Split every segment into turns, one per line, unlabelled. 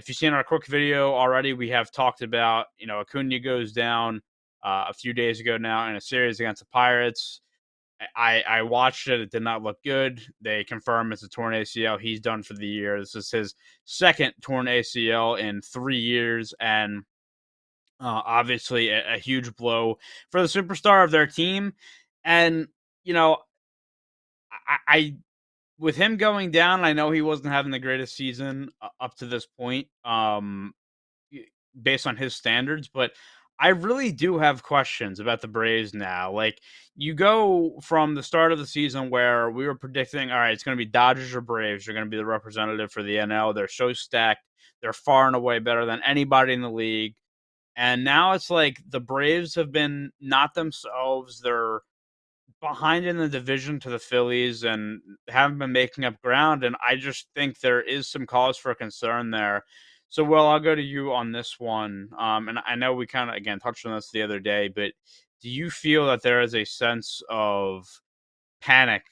if you've seen our quick video already, we have talked about, Acuna goes down a few days ago now in a series against the Pirates. I watched it. It did not look good. They confirm it's a torn ACL. He's done for the year. This is his second torn ACL in 3 years, and obviously a huge blow for the superstar of their team. And you know, I with him going down, I know he wasn't having the greatest season up to this point. Y- Based on his standards, but I really do have questions about the Braves now. Like, you go from the start of the season where we were predicting, all right, it's going to be Dodgers or Braves. They're going to be the representative for the NL. They're so stacked. They're far and away better than anybody in the league. And now it's like the Braves have been not themselves. They're behind in the division to the Phillies and haven't been making up ground. And I just think there is some cause for concern there. So, Will, I'll go to you on this one. And I know we kind of, again, touched on this the other day, but do you feel that there is a sense of panic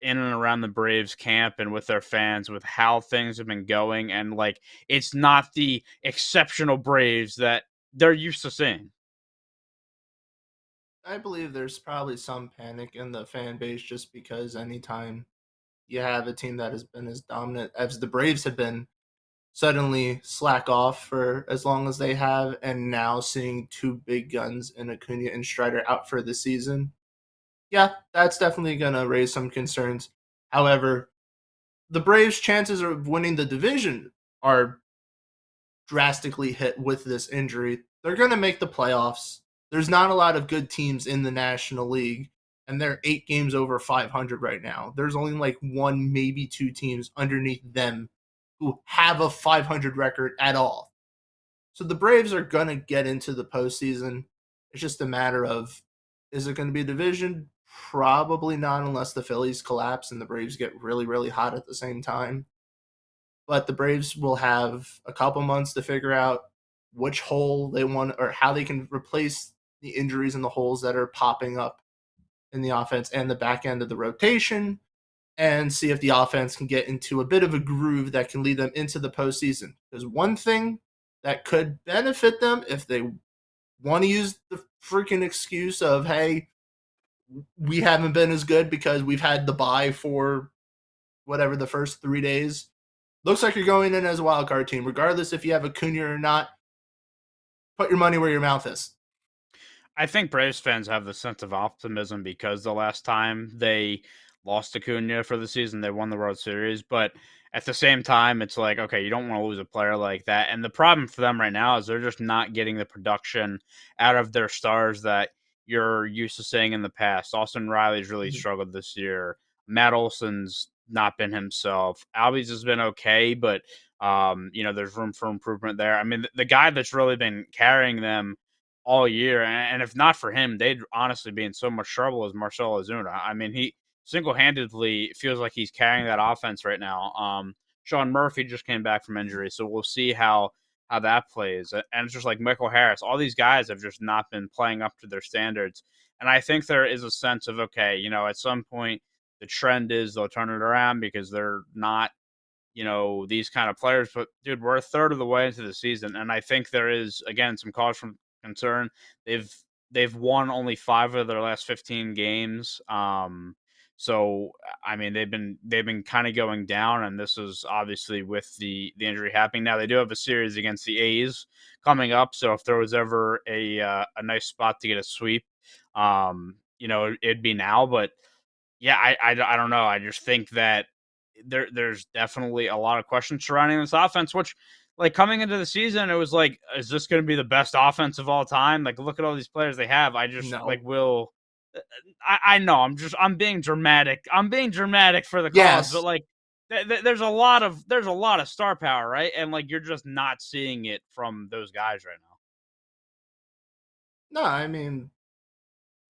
in and around the Braves camp and with their fans with how things have been going? And like, it's not the exceptional Braves that they're used to seeing.
I believe there's probably some panic in the fan base just because anytime you have a team that has been as dominant as the Braves have been, suddenly slack off for as long as they have, and now seeing two big guns in Acuna and Strider out for the season, yeah, that's definitely going to raise some concerns. However, the Braves' chances of winning the division are drastically hit with this injury. They're going to make the playoffs. There's not a lot of good teams in the National League, and they're 8 games over 500 right now. There's only like one, maybe two teams underneath them who have a 500 record at all. So the Braves are going to get into the postseason. It's just a matter of, is it going to be a division? Probably not, unless the Phillies collapse and the Braves get really, really hot at the same time. But the Braves will have a couple months to figure out which hole they want or how they can replace the injuries and the holes that are popping up in the offense and the back end of the rotation, and see if the offense can get into a bit of a groove that can lead them into the postseason. There's one thing that could benefit them if they want to use the freaking excuse of, hey, we haven't been as good because we've had the bye for whatever the first 3 days. Looks like you're going in as a wild card team, regardless if you have Acuna or not. Put your money where your mouth is.
I think Braves fans have the sense of optimism because the last time they lost to Cunha for the season, they won the World Series. But at the same time, it's like, okay, you don't want to lose a player like that. And the problem for them right now is they're just not getting the production out of their stars that you're used to seeing in the past. Austin Riley's really
Mhm.
struggled this year. Matt Olson's not been himself. Albies has been okay, but there's room for improvement there. I mean, the guy that's really been carrying them all year. And if not for him, they'd honestly be in so much trouble as Marcelo Ozuna. I mean, he single handedly feels like he's carrying that offense right now. Sean Murphy just came back from injury, so we'll see how that plays. And it's just like Michael Harris, all these guys have just not been playing up to their standards. And I think there is a sense of, okay, at some point the trend is they'll turn it around because they're not these kind of players. But dude, we're a third of the way into the season, and I think there is again some cause for concern. They've they've won only 5 of their last 15 games. So I mean they've been kind of going down, and this is obviously with the injury happening. Now they do have a series against the A's coming up, so if there was ever a nice spot to get a sweep, it'd be now. But yeah, I don't know. I just think that there's definitely a lot of questions surrounding this offense, which like coming into the season, it was like, is this going to be the best offense of all time? Like, look at all these players they have. I just like
No.
will. I know I'm being dramatic. I'm being dramatic for the cause, but
Yes.
like there's a lot of star power, right? And like you're just not seeing it from those guys right now.
No, I mean,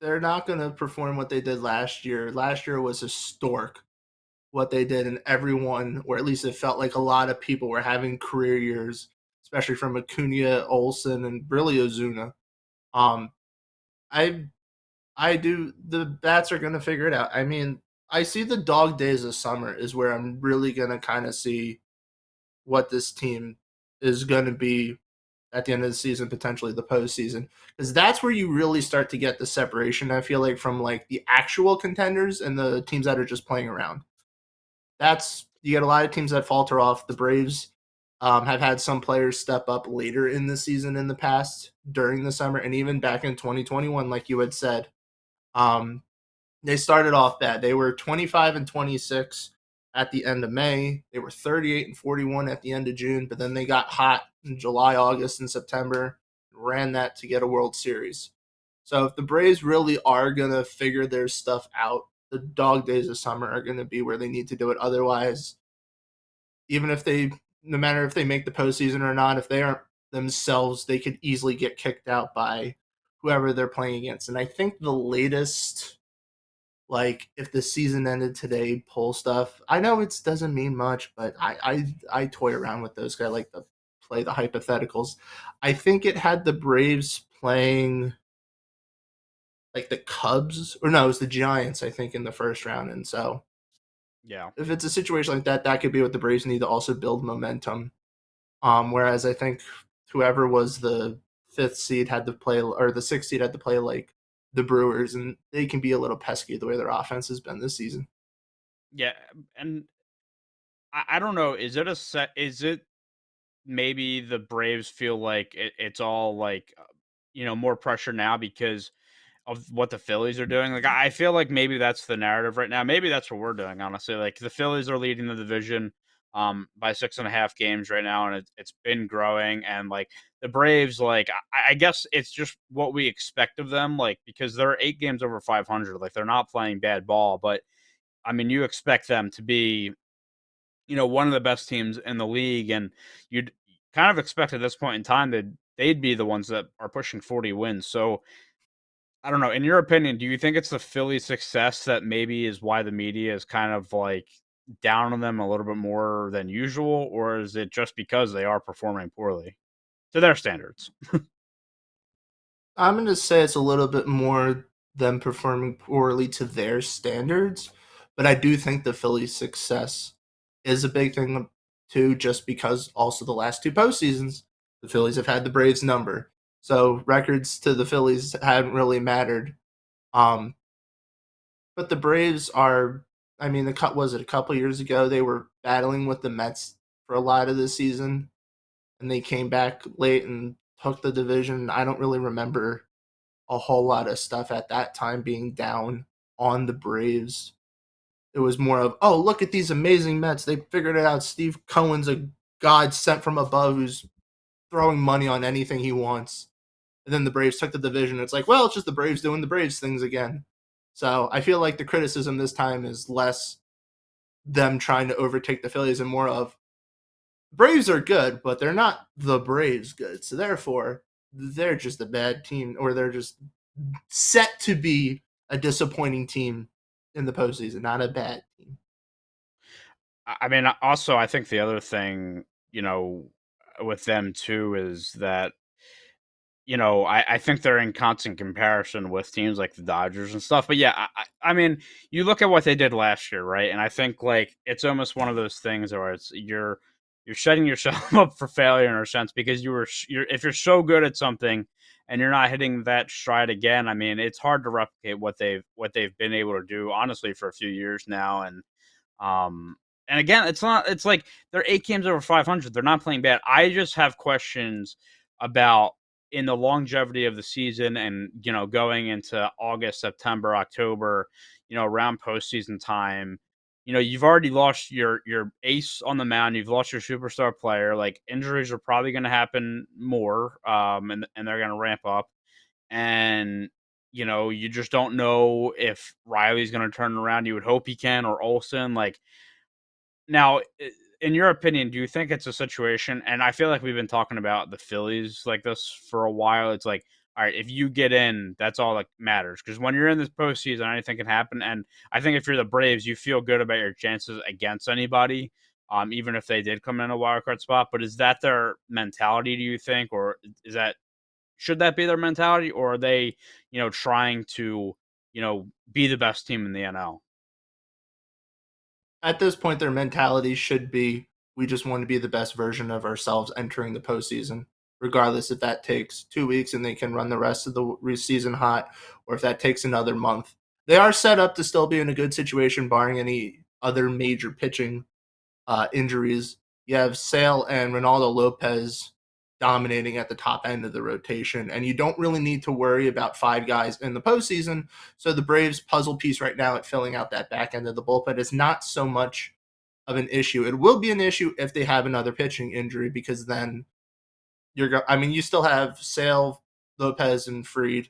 they're not going to perform what they did last year. Last year was historic what they did, and everyone, or at least it felt like a lot of people, were having career years, especially from Acuna, Olson, and really Ozuna. Um, I I do. The bats are going to figure it out. I mean, I see the dog days of summer is where I'm really going to kind of see what this team is going to be at the end of the season, potentially the postseason, because that's where you really start to get the separation. I feel like from like the actual contenders and the teams that are just playing around. That's you get a lot of teams that falter off. The Braves have had some players step up later in the season in the past during the summer, and even back in 2021, like you had said, um, they started off bad. They were 25-26 at the end of May. They were 38-41 at the end of June, but then they got hot in July, August, and September. Ran that to get a World Series. So if the Braves really are gonna figure their stuff out, the dog days of summer are gonna be where they need to do it. Otherwise, even if they, no matter if they make the postseason or not, if they aren't themselves, they could easily get kicked out by whoever they're playing against. And I think the latest, like if the season ended today, poll stuff. I know it doesn't mean much, but I toy around with those. 'Cause I like to play the hypotheticals. I think it had the Braves playing like the Cubs, or no, it was the Giants. I think in the first round, and so
Yeah.
if it's a situation like that, that could be what the Braves need to also build momentum. Whereas I think whoever was the fifth seed had to play, or the sixth seed had to play like the Brewers, and they can be a little pesky the way their offense has been this season.
Yeah. And I don't know. Is it a set? Is it maybe the Braves feel like it's all like, more pressure now because of what the Phillies are doing? Like, I feel like maybe that's the narrative right now. Maybe that's what we're doing, honestly. Like, the Phillies are leading the division by 6.5 games right now, and it's been growing. And like the Braves, like I guess it's just what we expect of them, like because they're 8 games over 500. Like they're not playing bad ball, but I mean, you expect them to be, one of the best teams in the league, and you'd kind of expect at this point in time that they'd be the ones that are pushing 40 wins. So I don't know. In your opinion, do you think it's the Phillies' success that maybe is why the media is kind of like down on them a little bit more than usual, or is it just because they are performing poorly to their standards?
I'm going to say it's a little bit more them performing poorly to their standards, but I do think the Phillies' success is a big thing too, just because also the last two postseasons, the Phillies have had the Braves number. So records to the Phillies haven't really mattered. Um, but the Braves are, I mean, the cut was it a couple years ago they were battling with the Mets for a lot of the season, and they came back late and took the division. I don't really remember a whole lot of stuff at that time being down on the Braves. It was more of, oh, look at these amazing Mets. They figured it out. Steve Cohen's a god sent from above who's throwing money on anything he wants. And then the Braves took the division. It's like, well, it's just the Braves doing the Braves things again. So I feel like the criticism this time is less them trying to overtake the Phillies and more of Braves are good, but they're not the Braves good. So therefore, they're just a bad team, or they're just set to be a disappointing team in the postseason, not a bad team.
I mean, also, I think the other thing, with them too is that I think they're in constant comparison with teams like the Dodgers and stuff. But yeah, I mean, you look at what they did last year, right? And I think like it's almost one of those things where it's you're setting yourself up for failure in a sense because you're if you're so good at something and you're not hitting that stride again. I mean, it's hard to replicate what they've been able to do honestly for a few years now. Um, and again, it's like they're 8 games over 500. They're not playing bad. I just have questions about in the longevity of the season and, going into August, September, October, around postseason time. You've already lost your ace on the mound. You've lost your superstar player. Like injuries are probably going to happen more, and they're going to ramp up. And you just don't know if Riley's going to turn around. You would hope he can, or Olson. Like now, in your opinion, do you think it's a situation? And I feel like we've been talking about the Phillies like this for a while. It's like, all right, if you get in, that's all that matters. Because when you're in this postseason, anything can happen. And I think if you're the Braves, you feel good about your chances against anybody, even if they did come in a wild card spot. But is that their mentality? Do you think, or is that should that be their mentality, or are they, trying to, be the best team in the NL?
At this point, their mentality should be We just want to be the best version of ourselves entering the postseason, regardless if that takes 2 weeks and they can run the rest of the season hot, or if that takes another month. They are set up to still be in a good situation, barring any other major pitching injuries. You have Sale and Ronaldo Lopez dominating at the top end of the rotation, and you don't really need to worry about five guys in the postseason. So the Braves' puzzle piece right now at filling out that back end of the bullpen is not so much of an issue. It will be an issue if they have another pitching injury, because then I mean, you still have Sale, Lopez, and Fried.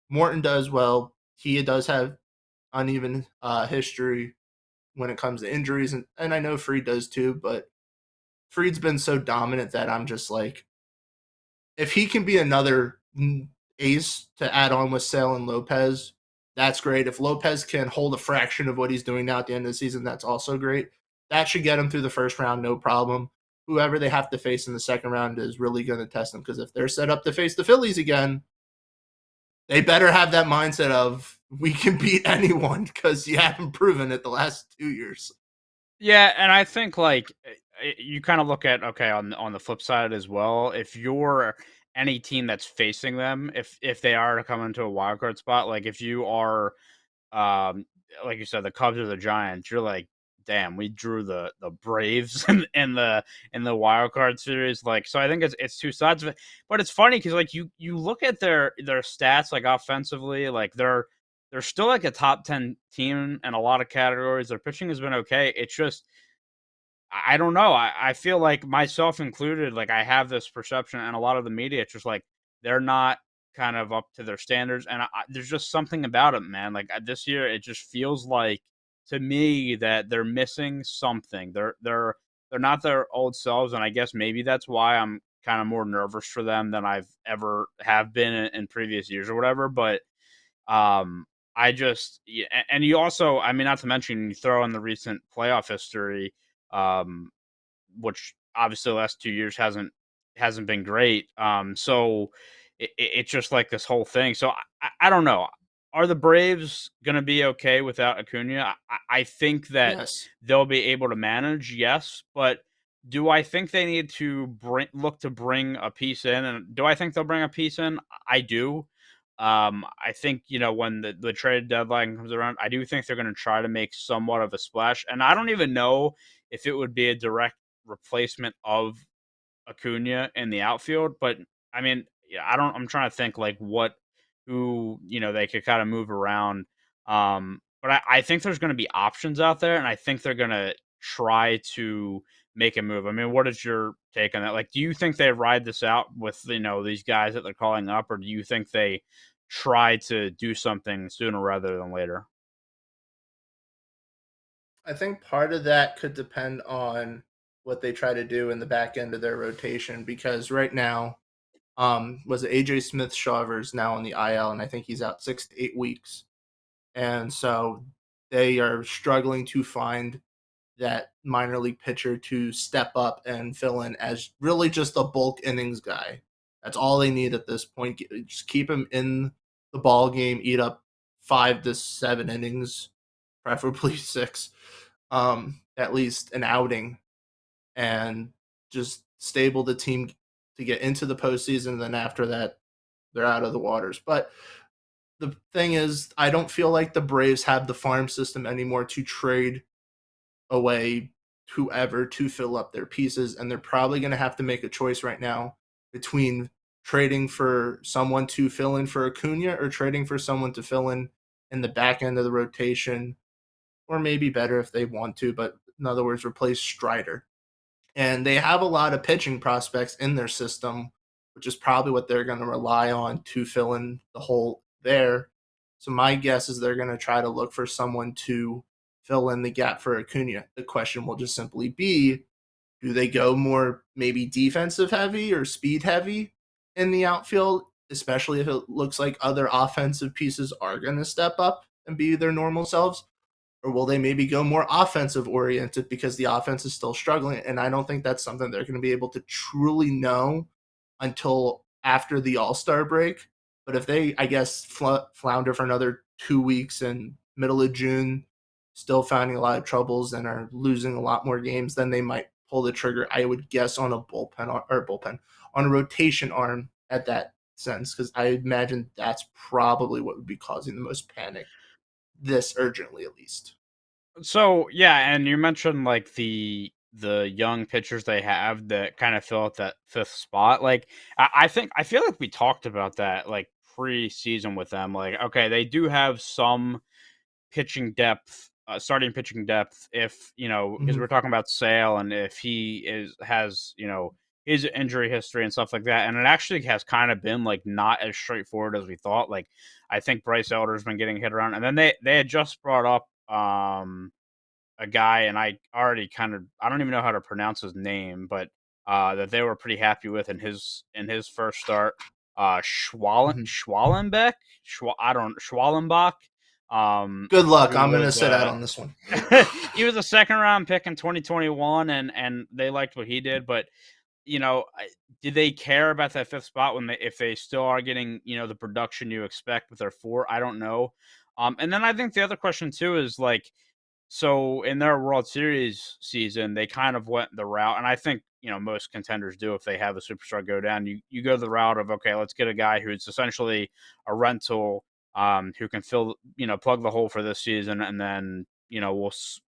Morton does well. He does have uneven history when it comes to injuries, and I know Fried does too, but Fried's been so dominant that I'm just like, if he can be another ace to add on with Sale and Lopez, that's great. If Lopez can hold a fraction of what he's doing now at the end of the season, that's also great. That should get him through the first round, no problem. Whoever they have to face in the second round is really going to test them, because if they're set up to face the Phillies again, they better have that mindset of we can beat anyone, because you haven't proven it the last 2 years.
Yeah, and I think like you kind of look at okay on the flip side as well. If you're any team that's facing them, if they are to come into a wild card spot, like if you are um like you said, the Cubs or the Giants, you're like, damn, we drew the Braves in the wild card series. Like, so I think it's two sides of it. But it's funny because like you look at their stats like offensively, like they're still like a top 10 team in a lot of categories. Their pitching has been okay. It's just I don't know. I feel like myself included, like I have this perception, and a lot of the media, it's just like they're not kind of up to their standards, and there's just something about it, man. Like this year, it just feels like to me that they're missing something. They're not their old selves, and I guess maybe that's why I'm kind of more nervous for them than I've ever have been in previous years or whatever. But um, I just yeah, and you also, I mean, not to mention you throw in the recent playoff history, um, which obviously the last 2 years hasn't been great. So it's just like this whole thing. So I don't know. Are the Braves gonna be okay without Acuna? I think that
Yes.
they'll be able to manage, yes, but do I think they need to look to bring a piece in? And do I think they'll bring a piece in? I do. I think when the trade deadline comes around, I do think they're going to try to make somewhat of a splash, and I don't even know if it would be a direct replacement of Acuna in the outfield. But I mean, yeah, I don't. I'm trying to think like who they could kind of move around. But I think there's going to be options out there, and I think they're going to try to make a move. I mean, what is your take on that? Like, do you think they ride this out with these guys that they're calling up, or do you think they try to do something sooner rather than later?
I think part of that could depend on what they try to do in the back end of their rotation, because right now, was it AJ Smith Shawver's now on the IL, and I think he's out 6 to 8 weeks. And so they are struggling to find that minor league pitcher to step up and fill in as really just a bulk innings guy. That's all they need at this point. Just keep him in the ball game, eat up 5 to 7 innings, preferably six, at least an outing, and just stable the team to get into the postseason. And then after that, they're out of the waters. But the thing is, I don't feel like the Braves have the farm system anymore to trade away whoever to fill up their pieces, and they're probably going to have to make a choice right now between trading for someone to fill in for Acuna, or trading for someone to fill in the back end of the rotation, or maybe better if they want to, but in other words, replace Strider. And they have a lot of pitching prospects in their system, which is probably what they're going to rely on to fill in the hole there. So my guess is they're going to try to look for someone to fill in the gap for Acuna. The question will just simply be, do they go more maybe defensive heavy or speed heavy in the outfield, especially if it looks like other offensive pieces are going to step up and be their normal selves? Or will they maybe go more offensive oriented because the offense is still struggling? And I don't think that's something they're going to be able to truly know until after the All-Star break. But if they, I guess, flounder for another 2 weeks and middle of June, still finding a lot of troubles and are losing a lot more games, then they might pull the trigger, I would guess on a bullpen on a rotation arm at that sense, because I imagine that's probably what would be causing the most panic this urgently, at least.
So yeah, and you mentioned like the young pitchers they have that kind of fill out that fifth spot. Like I feel like we talked about that like pre-season with them. Like okay, they do have some pitching depth, starting pitching depth. If you know, because
Mhm.
we're talking about Sale, and if he has his injury history and stuff like that, and it actually has kind of been like not as straightforward as we thought. Like I think Bryce Elder's been getting hit around, and then they had just brought up a guy, and I already kind of I don't even know how to pronounce his name, but that they were pretty happy with in his first start.
Mhm.
Schwallenbeck, I don't Schwallenbach.
Good luck.
Who
I'm gonna
was
sit out on this one.
he was a second round pick in 2021, and they liked what he did, but do they care about that fifth spot when they if they still are getting the production you expect with their four? I don't know. And then I think the other question too is like so in their World Series season, they kind of went the route, and I think most contenders do if they have a superstar go down. You go the route of okay, let's get a guy who's essentially a rental, who can fill plug the hole for this season, and then we'll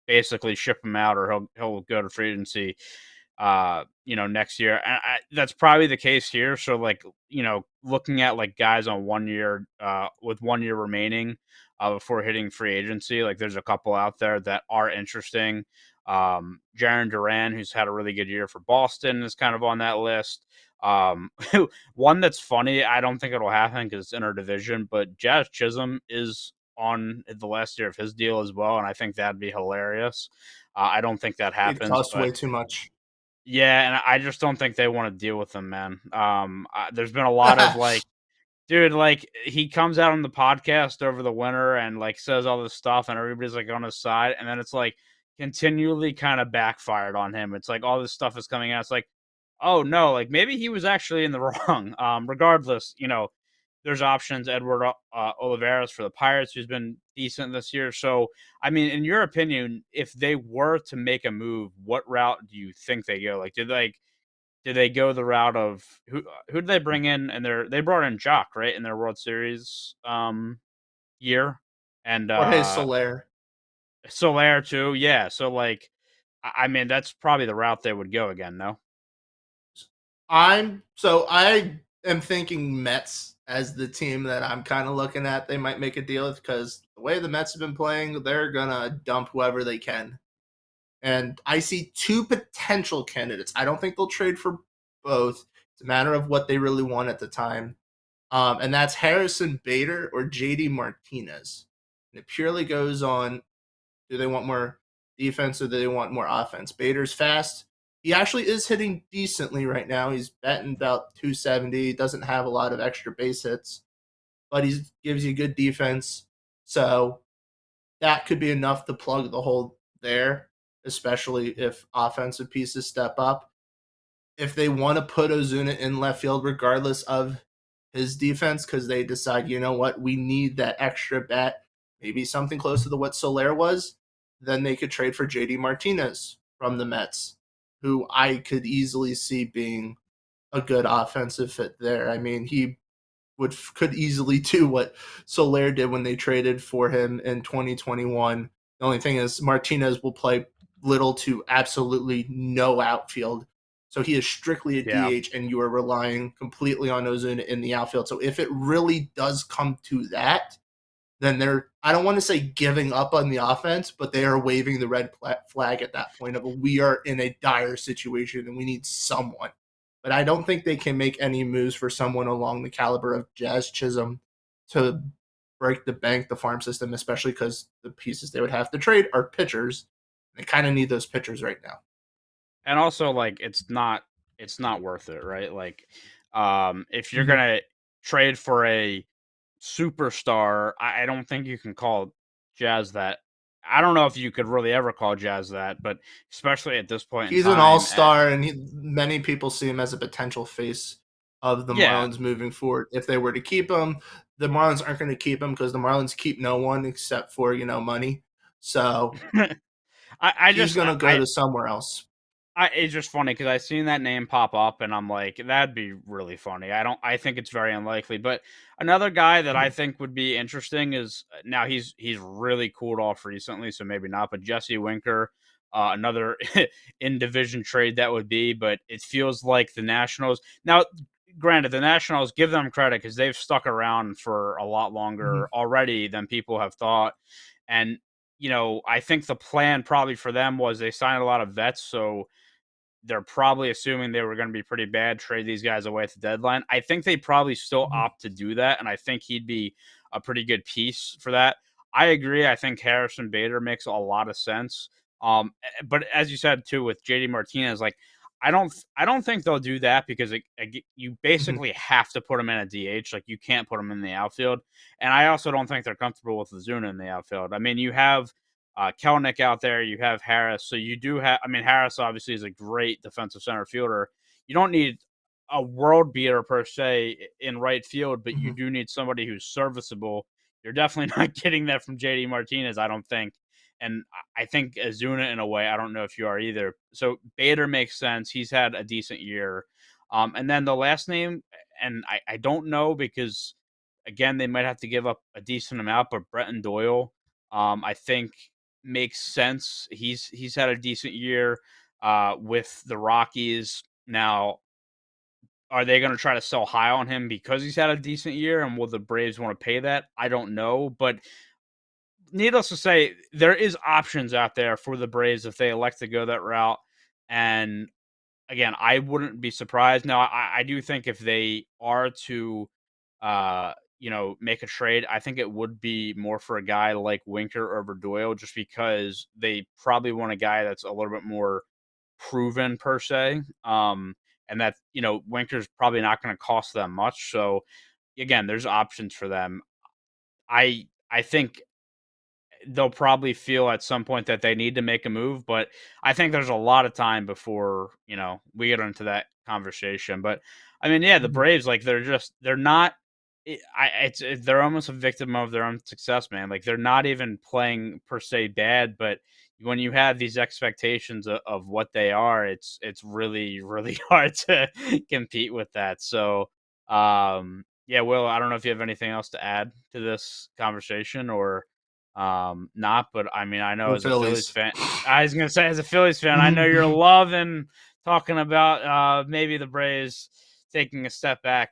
basically ship him out, or he'll go to free agency next year. And that's probably the case here. So like, looking at like guys on 1 year, with 1 year remaining, before hitting free agency, like there's a couple out there that are interesting. Jaron Duran, who's had a really good year for Boston, is kind of on that list. Um, One that's funny, I don't think it'll happen because it's interdivision, but Jazz Chisholm is on the last year of his deal as well, and I think that'd be hilarious. I don't think that
It
happens,
costs
but
way too much.
yeah, and I just don't think they want to deal with him, man. There's been a lot of like, dude, like he comes out on the podcast over the winter and like says all this stuff, and everybody's like on his side, and then it's like continually kind of backfired on him. It's like all this stuff is coming out. It's like, oh no, like maybe he was actually in the wrong. Regardless, there's options. Edward Olivares for the Pirates, who's been decent this year. So, I mean, in your opinion, if they were to make a move, what route do you think they go? Like, did they go the route of who did they bring in? And they brought in Jock, right, in their World Series year, and
Jorge Soler.
Soler too. Yeah, so like, I mean, that's probably the route they would go again. No.
I am thinking Mets as the team that I'm kind of looking at. They might make a deal with, because the way the Mets have been playing, they're gonna dump whoever they can. And I see two potential candidates. I don't think they'll trade for both. It's a matter of what they really want at the time. And that's Harrison Bader or JD Martinez. And it purely goes on, do they want more defense or do they want more offense? Bader's fast. He actually is hitting decently right now. He's batting about 270. He doesn't have a lot of extra base hits, but he gives you good defense. So that could be enough to plug the hole there, especially if offensive pieces step up. If they want to put Ozuna in left field, regardless of his defense, because they decide, you know what, we need that extra bat, maybe something close to the what Soler was, then they could trade for JD Martinez from the Mets, who I could easily see being a good offensive fit there. I mean, he could easily do what Soler did when they traded for him in 2021. The only thing is Martinez will play little to absolutely no outfield. So he is strictly a
Yeah.
DH, and you are relying completely on Ozuna in the outfield. So if it really does come to that, then they're, I don't want to say giving up on the offense, but they are waving the red flag at that point of, we are in a dire situation and we need someone. But I don't think they can make any moves for someone along the caliber of Jazz Chisholm to break the bank, the farm system, especially because the pieces they would have to trade are pitchers. They kind of need those pitchers right now.
And also, like, it's not worth it, right? Like, if you're
Mhm.
gonna trade for a superstar, I don't think you can call Jazz that. I don't know if you could really ever call Jazz that, but especially at this point in
He's an
time,
all-star, and many people see him as a potential face of the
yeah.
Marlins moving forward. If they were to keep him, the Marlins aren't going to keep him because the Marlins keep no one except for money. So
I
he's
just
going to go to somewhere else.
It's just funny because I seen that name pop up, and I'm like, that'd be really funny. I think it's very unlikely. But another guy that I
Mhm.
think would be interesting is now he's really cooled off recently, so maybe not. But Jesse Winker, another in division trade that would be. But it feels like the Nationals now. Granted, the Nationals, give them credit because they've stuck around for a lot
Mhm.
longer already than people have thought, and I think the plan probably for them was they signed a lot of vets, so they're probably assuming they were going to be pretty bad, trade these guys away at the deadline. I think they probably still
Mhm.
opt to do that, and I think he'd be a pretty good piece for that. I agree. I think Harrison Bader makes a lot of sense. But as you said too, with JD Martinez, like I don't think they'll do that because you
Mhm.
basically have to put him in a DH. Like you can't put him in the outfield, and I also don't think they're comfortable with Zuna in the outfield. I mean, you have Kelnick out there, you have Harris. So you do have, I mean, Harris obviously is a great defensive center fielder. You don't need a world beater per se in right field, but you
Mhm.
do need somebody who's serviceable. You're definitely not getting that from JD Martinez, I don't think. And I think Azuna, in a way, I don't know if you are either. So Bader makes sense. He's had a decent year. And then the last name, and I don't know because, again, they might have to give up a decent amount, but Bretton Doyle, I think makes sense. He's had a decent year with the Rockies. Now, are they going to try to sell high on him because he's had a decent year? And will the Braves want to pay that? I don't know. But needless to say, there is options out there for the Braves if they elect to go that route. And again, I wouldn't be surprised. Now, I do think if they are to, make a trade, I think it would be more for a guy like Winker over Doyle, just because they probably want a guy that's a little bit more proven per se. And that Winker's probably not going to cost them much. So again, there's options for them. I think they'll probably feel at some point that they need to make a move, but I think there's a lot of time before, we get into that conversation. But I mean, yeah, the
Mhm.
Braves, like they're not they're almost a victim of their own success, man. Like they're not even playing per se bad, but when you have these expectations of what they are, it's really really hard to compete with that. So, yeah, Will, I don't know if you have anything else to add to this conversation or not, but I mean, I know
The
as a Phillies
Phillies.
fan, I was gonna say as a Phillies fan, I know you're
Mhm.
loving talking about maybe the Braves taking a step back